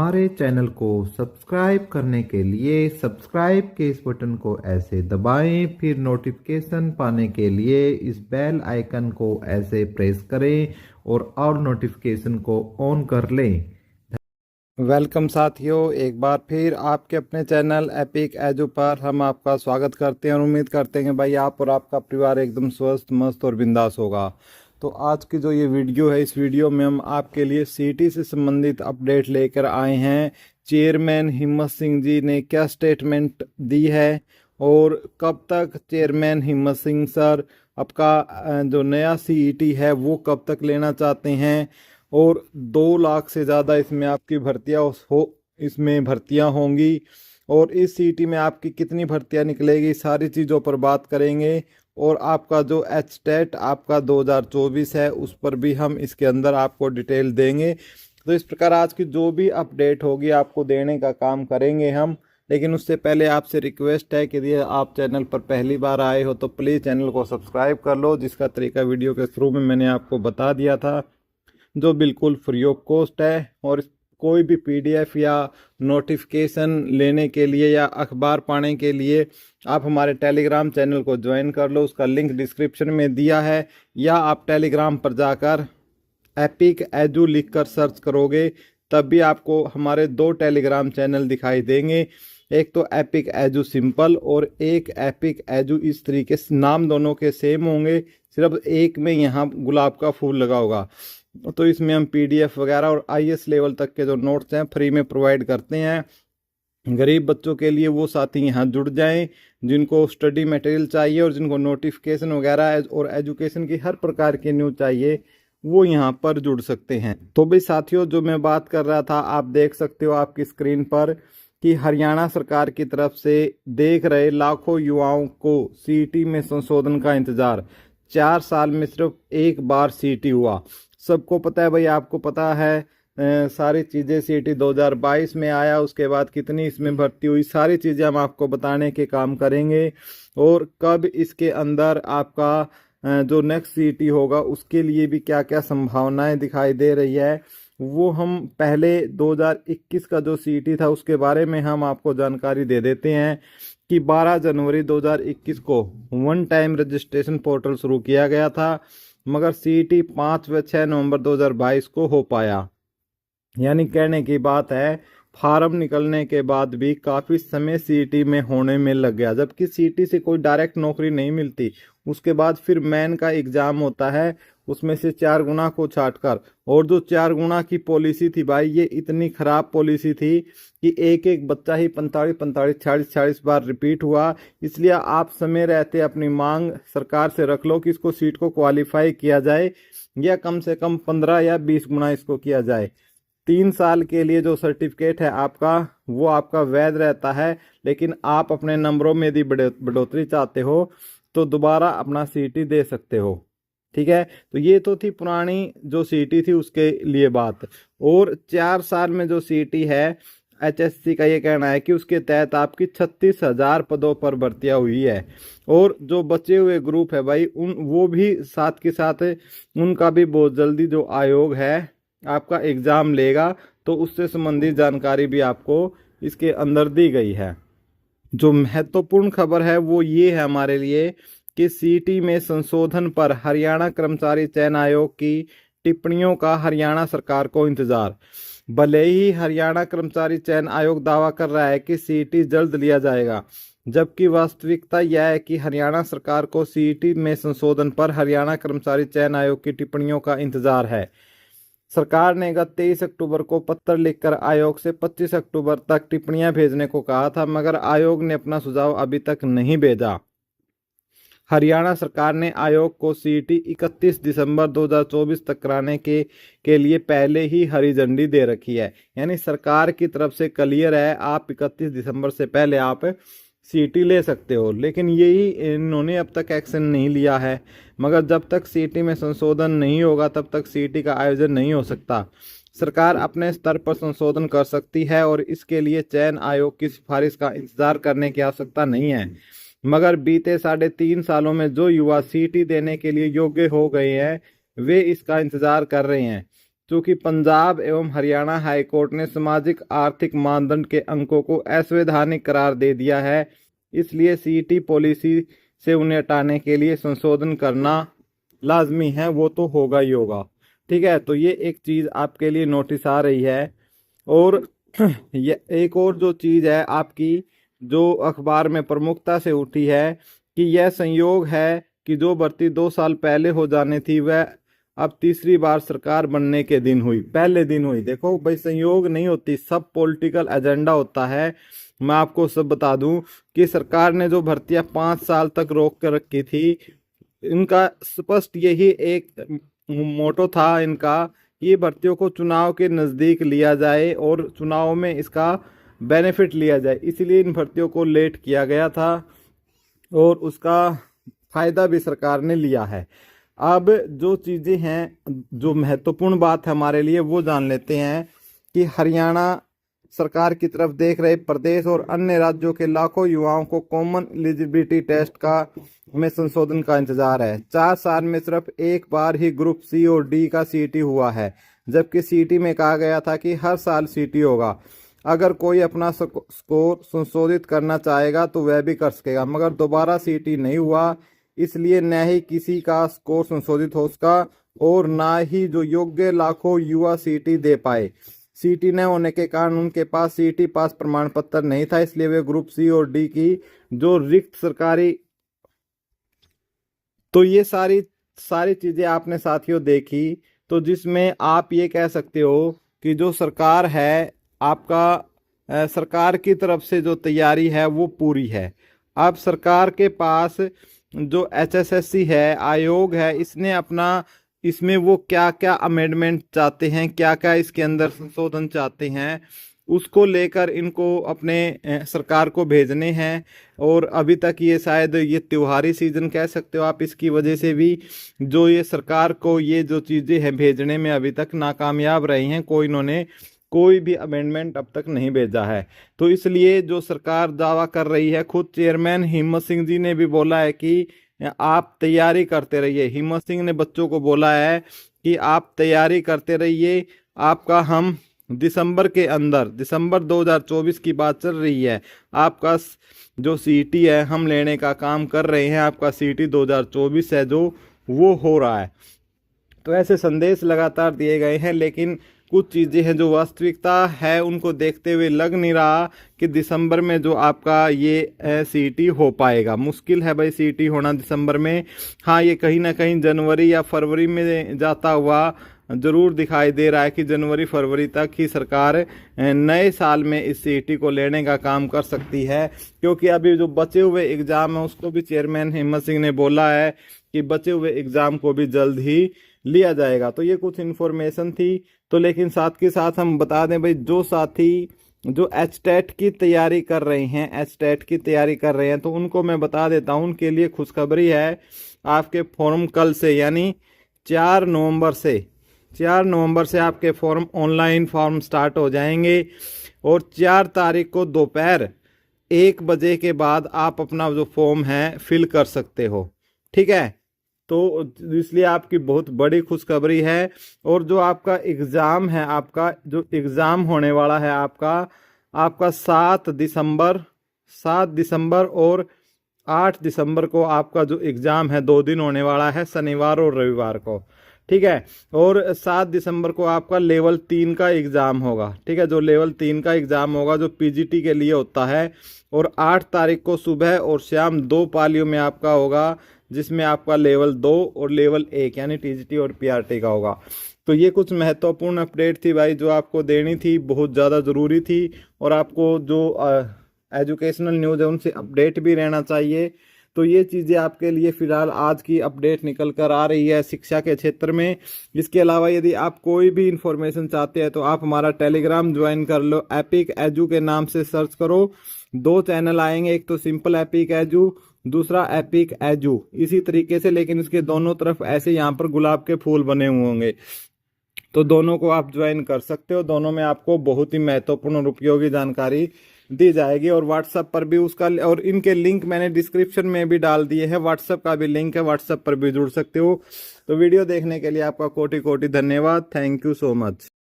हमारे चैनल को सब्सक्राइब करने के लिए सब्सक्राइब के इस बटन को ऐसे दबाएं, फिर नोटिफिकेशन पाने के लिए इस बेल आइकन को ऐसे प्रेस करें और नोटिफिकेशन को ऑन कर लें। वेलकम साथियों, एक बार फिर आपके अपने चैनल एपिक एजू पर हम आपका स्वागत करते हैं और उम्मीद करते हैं भाई आप और आपका परिवार एकदम स्वस्थ मस्त और बिंदास होगा। तो आज की जो ये वीडियो है, इस वीडियो में हम आपके लिए सीटी से संबंधित अपडेट लेकर आए हैं। चेयरमैन हिम्मत सिंह जी ने क्या स्टेटमेंट दी है और कब तक चेयरमैन हिम्मत सिंह सर आपका जो नया सीईटी है वो कब तक लेना चाहते हैं और 2 लाख से ज़्यादा इसमें आपकी इसमें भर्तियां होंगी और इस सीटी में आपकी कितनी भर्तियां निकलेगी, सारी चीज़ों पर बात करेंगे। और आपका जो एचटेट आपका 2024 है उस पर भी हम इसके अंदर आपको डिटेल देंगे। तो इस प्रकार आज की जो भी अपडेट होगी आपको देने का काम करेंगे हम। लेकिन उससे पहले आपसे रिक्वेस्ट है कि यदि आप चैनल पर पहली बार आए हो तो प्लीज़ चैनल को सब्सक्राइब कर लो, जिसका तरीका वीडियो के शुरू में मैंने आपको बता दिया था, जो बिल्कुल फ्री ऑफ कॉस्ट है। और कोई भी पीडीएफ या नोटिफिकेशन लेने के लिए या अखबार पाने के लिए आप हमारे टेलीग्राम चैनल को ज्वाइन कर लो, उसका लिंक डिस्क्रिप्शन में दिया है, या आप टेलीग्राम पर जाकर एपिक एजू लिखकर सर्च करोगे तब भी आपको हमारे 2 टेलीग्राम चैनल दिखाई देंगे। एक तो एपिक एजू सिंपल और एक एपिक एजू, इस तरीके से नाम दोनों के सेम होंगे, सिर्फ एक में यहाँ गुलाब का फूल लगा होगा। तो इसमें हम पीडीएफ वगैरह और आईएएस लेवल तक के जो नोट्स हैं फ्री में प्रोवाइड करते हैं। गरीब बच्चों के लिए वो साथी यहाँ जुड़ जाएं जिनको स्टडी मटेरियल चाहिए और जिनको नोटिफिकेशन वगैरह और एजुकेशन की हर प्रकार की न्यूज़ चाहिए, वो यहाँ पर जुड़ सकते हैं। तो भाई साथियों, जो मैं बात कर रहा था आप देख सकते हो आपकी स्क्रीन पर कि हरियाणा सरकार की तरफ से देख रहे लाखों युवाओं को सीईटी में संशोधन का इंतजार। 4 साल में सिर्फ एक बार सीईटी हुआ। सबको पता है भाई, आपको पता है सारी चीज़ें। सीईटी 2022 में आया, उसके बाद कितनी इसमें भर्ती हुई, सारी चीज़ें हम आपको बताने के काम करेंगे। और कब इसके अंदर आपका जो नेक्स्ट सीईटी होगा उसके लिए भी क्या क्या संभावनाएं दिखाई दे रही है, वो हम पहले 2021 का जो सीईटी था उसके बारे में हम आपको जानकारी दे देते हैं कि 12 जनवरी 2021 को वन टाइम रजिस्ट्रेशन पोर्टल शुरू किया गया था, मगर सीईटी 5 व 6 नवंबर 2022 को हो पाया। यानी कहने की बात है फार्म निकलने के बाद भी काफ़ी समय सीईटी में होने में लग गया, जबकि सीईटी से कोई डायरेक्ट नौकरी नहीं मिलती। उसके बाद फिर मेन का एग्ज़ाम होता है, उसमें से 4 गुना को छाटकर। और जो 4 गुना की पॉलिसी थी भाई, ये इतनी ख़राब पॉलिसी थी कि एक एक बच्चा ही 45 बार रिपीट हुआ। इसलिए आप समय रहते अपनी मांग सरकार से रख लो कि इसको सीट को क्वालिफाई किया जाए या कम से कम 15 या 20 गुना इसको किया जाए। 3 साल के लिए जो सर्टिफिकेट है आपका वो आपका वैध रहता है, लेकिन आप अपने नंबरों में यदि बढ़ोतरी चाहते हो तो दोबारा अपना सीईटी दे सकते हो। ठीक है, तो ये तो थी पुरानी जो सीईटी थी उसके लिए बात। और 4 साल में जो सीईटी है, एचएससी का ये कहना है कि उसके तहत आपकी 36,000 पदों पर भर्तियां हुई है। और जो बचे हुए ग्रुप है भाई, वो भी साथ के साथ उनका भी बहुत जल्दी जो आयोग है आपका एग्ज़ाम लेगा, तो उससे संबंधित जानकारी भी आपको इसके अंदर दी गई है। जो महत्वपूर्ण खबर है वो ये है हमारे लिए कि सीईटी में संशोधन पर हरियाणा कर्मचारी चयन आयोग की टिप्पणियों का हरियाणा सरकार को इंतजार। भले ही हरियाणा कर्मचारी चयन आयोग दावा कर रहा है कि सीईटी जल्द लिया जाएगा, जबकि वास्तविकता यह है कि हरियाणा सरकार को सीईटी में संशोधन पर हरियाणा कर्मचारी चयन आयोग की टिप्पणियों का इंतजार है। सरकार ने गत 23 अक्टूबर को पत्र लिखकर आयोग से 25 अक्टूबर तक टिप्पणियां भेजने को कहा था, मगर आयोग ने अपना सुझाव अभी तक नहीं भेजा। हरियाणा सरकार ने आयोग को सीईटी 31 दिसंबर 2024 तक कराने के लिए पहले ही हरी झंडी दे रखी है। यानी सरकार की तरफ से क्लियर है, आप 31 दिसंबर से पहले आप सीईटी ले सकते हो। लेकिन यही इन्होंने अब तक एक्शन नहीं लिया है, मगर जब तक सीईटी में संशोधन नहीं होगा तब तक सीईटी का आयोजन नहीं हो सकता। सरकार अपने स्तर पर संशोधन कर सकती है और इसके लिए चयन आयोग की सिफारिश का इंतजार करने की आवश्यकता नहीं है। मगर बीते 3.5 सालों में जो युवा सीईटी देने के लिए योग्य हो गए हैं वे इसका इंतजार कर रहे हैं। चूंकि पंजाब एवं हरियाणा हाईकोर्ट ने सामाजिक आर्थिक मानदंड के अंकों को असंवैधानिक करार दे दिया है, इसलिए सीईटी पॉलिसी से उन्हें हटाने के लिए संशोधन करना लाजमी है, वो तो होगा ही होगा। ठीक है, तो ये एक चीज़ आपके लिए नोटिस आ रही है। और ये एक और जो चीज़ है आपकी, जो अखबार में प्रमुखता से उठी है कि यह संयोग है कि जो भर्ती 2 साल पहले हो जानी थी वह अब तीसरी बार सरकार बनने के दिन हुई, पहले दिन हुई। देखो भाई, संयोग नहीं होती, सब पॉलिटिकल एजेंडा होता है। मैं आपको सब बता दूं कि सरकार ने जो भर्तियां 5 साल तक रोक कर रखी थी, इनका स्पष्ट यही एक मोटो था इनका, ये भर्तियों को चुनाव के नज़दीक लिया जाए और चुनाव में इसका बेनिफिट लिया जाए, इसलिए इन भर्तियों को लेट किया गया था और उसका फ़ायदा भी सरकार ने लिया है। अब जो चीज़ें हैं, जो महत्वपूर्ण बात है हमारे लिए, वो जान लेते हैं कि हरियाणा सरकार की तरफ देख रहे प्रदेश और अन्य राज्यों के लाखों युवाओं को कॉमन एलिजिबिलिटी टेस्ट का में संशोधन का इंतजार है। 4 साल में सिर्फ एक बार ही ग्रुप सी और डी का सीईटी हुआ है, जबकि सीईटी में कहा गया था कि हर साल सीईटी होगा। अगर कोई अपना स्कोर संशोधित करना चाहेगा तो वह भी कर सकेगा, मगर दोबारा सीईटी नहीं हुआ, इसलिए न ही किसी का स्कोर संशोधित हो सका और ना ही जो योग्य लाखों युवा सीईटी दे पाए। सीईटी न होने के कारण उनके पास सीईटी पास प्रमाण पत्र नहीं था, इसलिए वे ग्रुप सी और डी की जो रिक्त सरकारी, तो ये सारी चीज़ें आपने साथियों देखी, तो जिसमें आप ये कह सकते हो कि जो सरकार है आपका, सरकार की तरफ से जो तैयारी है वो पूरी है। अब सरकार के पास जो एचएसएससी है, आयोग है, इसने अपना, इसमें वो क्या क्या अमेंडमेंट चाहते हैं, क्या क्या इसके अंदर संशोधन चाहते हैं, उसको लेकर इनको अपने सरकार को भेजने हैं। और अभी तक ये शायद ये त्योहारी सीजन कह सकते हो आप, इसकी वजह से भी जो ये सरकार को ये जो चीज़ें हैं भेजने में अभी तक नाकामयाब रही हैं, इन्होंने कोई भी अमेंडमेंट अब तक नहीं भेजा है। तो इसलिए जो सरकार दावा कर रही है, खुद चेयरमैन हिम्मत सिंह जी ने भी बोला है कि आप तैयारी करते रहिए। हिम्मत सिंह ने बच्चों को बोला है कि आप तैयारी करते रहिए, आपका हम दिसंबर के अंदर, दिसंबर 2024 की बात चल रही है, आपका जो सीईटी है हम लेने का काम कर रहे हैं, आपका सीईटी 2024 है जो वो हो रहा है। तो ऐसे संदेश लगातार दिए गए हैं, लेकिन कुछ चीज़ें हैं जो वास्तविकता है उनको देखते हुए लग नहीं रहा कि दिसंबर में जो आपका ये सीईटी हो पाएगा। मुश्किल है भाई सीईटी होना दिसंबर में। हाँ, ये कहीं ना कहीं जनवरी या फरवरी में जाता हुआ ज़रूर दिखाई दे रहा है कि जनवरी फरवरी तक ही सरकार नए साल में इस सीईटी को लेने का काम कर सकती है, क्योंकि अभी जो बचे हुए एग्ज़ाम है उसको भी चेयरमैन हिम्मत सिंह ने बोला है कि बचे हुए एग्ज़ाम को भी जल्द ही लिया जाएगा। तो ये कुछ इन्फॉर्मेशन थी। तो लेकिन साथ के साथ हम बता दें भाई, जो साथी जो एचटेट की तैयारी कर रहे हैं, एचटेट की तैयारी कर रहे हैं, तो उनको मैं बता देता हूं, उनके लिए खुशखबरी है। आपके फॉर्म कल से यानी 4 नवंबर से आपके फॉर्म ऑनलाइन फॉर्म स्टार्ट हो जाएंगे और 4 तारीख को दोपहर 1 बजे के बाद आप अपना जो फॉर्म है फिल कर सकते हो। ठीक है, तो इसलिए आपकी बहुत बड़ी खुशखबरी है। और जो आपका एग्ज़ाम है, आपका जो एग्ज़ाम होने वाला है आपका 7 दिसंबर और 8 दिसंबर को आपका जो एग्ज़ाम है 2 दिन होने वाला है, शनिवार और रविवार को। ठीक है, और 7 दिसंबर को आपका लेवल 3 का एग्ज़ाम होगा। ठीक है, जो लेवल 3 का एग्ज़ाम होगा जो पीजीटी के लिए होता है, और 8 तारीख को सुबह और शाम 2 पालियों में आपका होगा, जिसमें आपका लेवल 2 और लेवल 1 यानी टीजीटी और पीआरटी का होगा। तो ये कुछ महत्वपूर्ण अपडेट थी भाई जो आपको देनी थी, बहुत ज़्यादा ज़रूरी थी, और आपको जो एजुकेशनल न्यूज़ है उनसे अपडेट भी रहना चाहिए। तो ये चीज़ें आपके लिए फ़िलहाल आज की अपडेट निकल कर आ रही है शिक्षा के क्षेत्र में। इसके अलावा यदि आप कोई भी इन्फॉर्मेशन चाहते हैं तो आप हमारा टेलीग्राम ज्वाइन कर लो, एपिक एजू के नाम से सर्च करो। 2 चैनल आएंगे, एक तो सिंपल एपिक एजू, दूसरा एपिक एजू, इसी तरीके से, लेकिन इसके दोनों तरफ ऐसे यहाँ पर गुलाब के फूल बने हुए होंगे। तो दोनों को आप ज्वाइन कर सकते हो, दोनों में आपको बहुत ही महत्वपूर्ण और उपयोगी जानकारी दी जाएगी। और व्हाट्सएप पर भी उसका, और इनके लिंक मैंने डिस्क्रिप्शन में भी डाल दिए हैं, व्हाट्सएप का भी लिंक है, व्हाट्सएप पर भी जुड़ सकते हो। तो वीडियो देखने के लिए आपका कोटि कोटि धन्यवाद। Thank you so much.